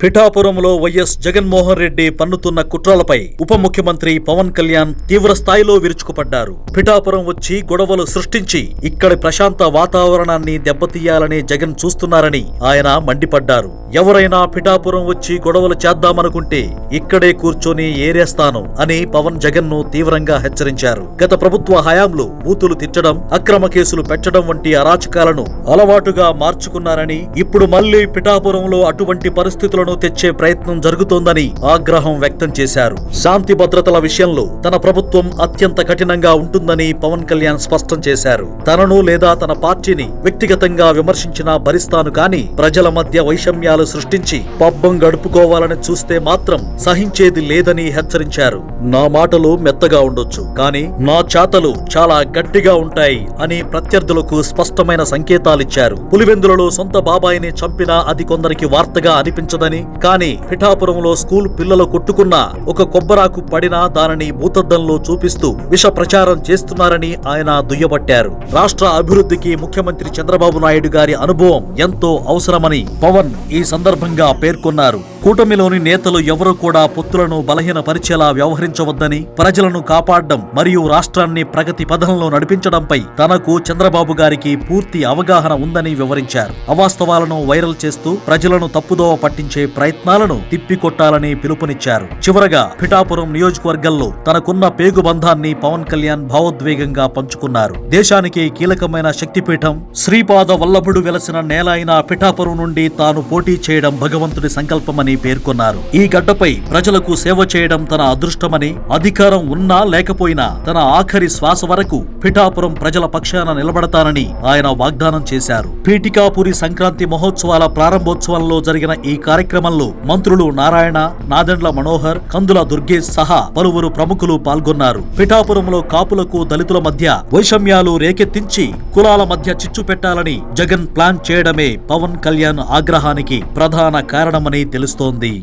పిఠాపురంలో వైఎస్ జగన్మోహన్ రెడ్డి పన్నుతున్న కుట్రలపై ఉప ముఖ్యమంత్రి పవన్ కళ్యాణ్ తీవ్ర స్థాయిలో విరుచుకుపడ్డారు. పిఠాపురం వచ్చి గొడవలు సృష్టించి ఇక్కడి ప్రశాంత వాతావరణాన్ని దెబ్బతీయాలని జగన్ చూస్తున్నారని ఆయన మండిపడ్డారు. ఎవరైనా పిఠాపురం వచ్చి గొడవలు చేద్దామనుకుంటే ఇక్కడే కూర్చొని ఏరేస్తాను అని పవన్ జగన్ ను తీవ్రంగా హెచ్చరించారు. గత ప్రభుత్వ హయాంలో బూతులు తిట్టడం, అక్రమ కేసులు పెట్టడం వంటి అరాచకాలను అలవాటుగా మార్చుకున్నారని, ఇప్పుడు మళ్లీ పిఠాపురంలో అటువంటి పరిస్థితులను తెచ్చే ప్రయత్నం జరుగుతోందని ఆగ్రహం వ్యక్తం చేశారు. శాంతి భద్రతల విషయంలో తన ప్రభుత్వం అత్యంత కఠినంగా ఉంటుందని పవన్ కళ్యాణ్ స్పష్టం చేశారు. తనను లేదా తన పార్టీని వ్యక్తిగతంగా విమర్శించినా భరిస్తాను కానీ ప్రజల మధ్య వైషమ్యాలు సృష్టించి పబ్బం గడుపుకోవాలని చూస్తే మాత్రం సహించేది లేదని హెచ్చరించారు. నా మాటలు మెత్తగా ఉండొచ్చు కానీ నా చేతలు చాలా గట్టిగా ఉంటాయి అని ప్రత్యర్థులకు స్పష్టమైన సంకేతాలిచ్చారు. పులివెందులలో సొంత బాబాయిని చంపినా అది కొందరికి వార్తగా అనిపించదని, కానీ పిఠాపురంలో స్కూల్ పిల్లలు కొట్టుకున్నా, ఒక కొబ్బరాకు పడినా దానిని భూతద్దంలో చూపిస్తూ విష ప్రచారం చేస్తున్నారని ఆయన దుయ్యబట్టారు. రాష్ట్ర అభివృద్ధికి ముఖ్యమంత్రి చంద్రబాబు నాయుడు గారి అనుభవం ఎంతో అవసరమని పవన్ ఈ సందర్భంగా పేర్కొన్నారు. కూటమిలోని నేతలు ఎవరూ కూడా పొత్తులను బలహీనపరిచేలా వ్యవహరించవద్దని, ప్రజలను కాపాడడం మరియు రాష్ట్రాన్ని ప్రగతి పథంలో నడిపించడంపై తనకు చంద్రబాబు గారికి పూర్తి అవగాహన ఉందని వివరించారు. అవాస్తవాలను వైరల్ చేస్తూ ప్రజలను తప్పుదోవ పట్టించే ప్రయత్నాలను తిప్పికొట్టాలని పిలుపునిచ్చారు. చివరగా పిఠాపురం నియోజకవర్గంలో తనకున్న పేగుబంధాన్ని పవన్ కళ్యాణ్ భావోద్వేగంగా పంచుకున్నారు. దేశానికి కీలకమైన శక్తిపీఠం శ్రీపాద వల్లభుడు వెలసిన నేల అయిన పిఠాపురం నుండి తాను పోటీ చేయడం భగవంతుడి సంకల్పమని పేర్కొన్నారు. ఈ గడ్డపై ప్రజలకు సేవ చేయడం తన అదృష్టమని, అధికారం ఉన్నా లేకపోయినా తన ఆఖరి శ్వాస వరకు పిఠాపురం ప్రజల పక్షాన నిలబడతానని ఆయన వాగ్దానం చేశారు. పీఠికాపురి సంక్రాంతి మహోత్సవాల ప్రారంభోత్సవంలో జరిగిన ఈ కార్యక్రమంలో మంత్రులు నారాయణ, నాదెండ్ల మనోహర్, కందుల దుర్గేష్ సహా పలువురు ప్రముఖులు పాల్గొన్నారు. పిఠాపురంలో కాపులకు దళితుల మధ్య వైషమ్యాలు రేకెత్తించి కులాల మధ్య చిచ్చు పెట్టాలని జగన్ ప్లాన్ చేయడమే పవన్ కళ్యాణ్ ఆగ్రహానికి ప్రధాన కారణమని తెలుస్తోంది.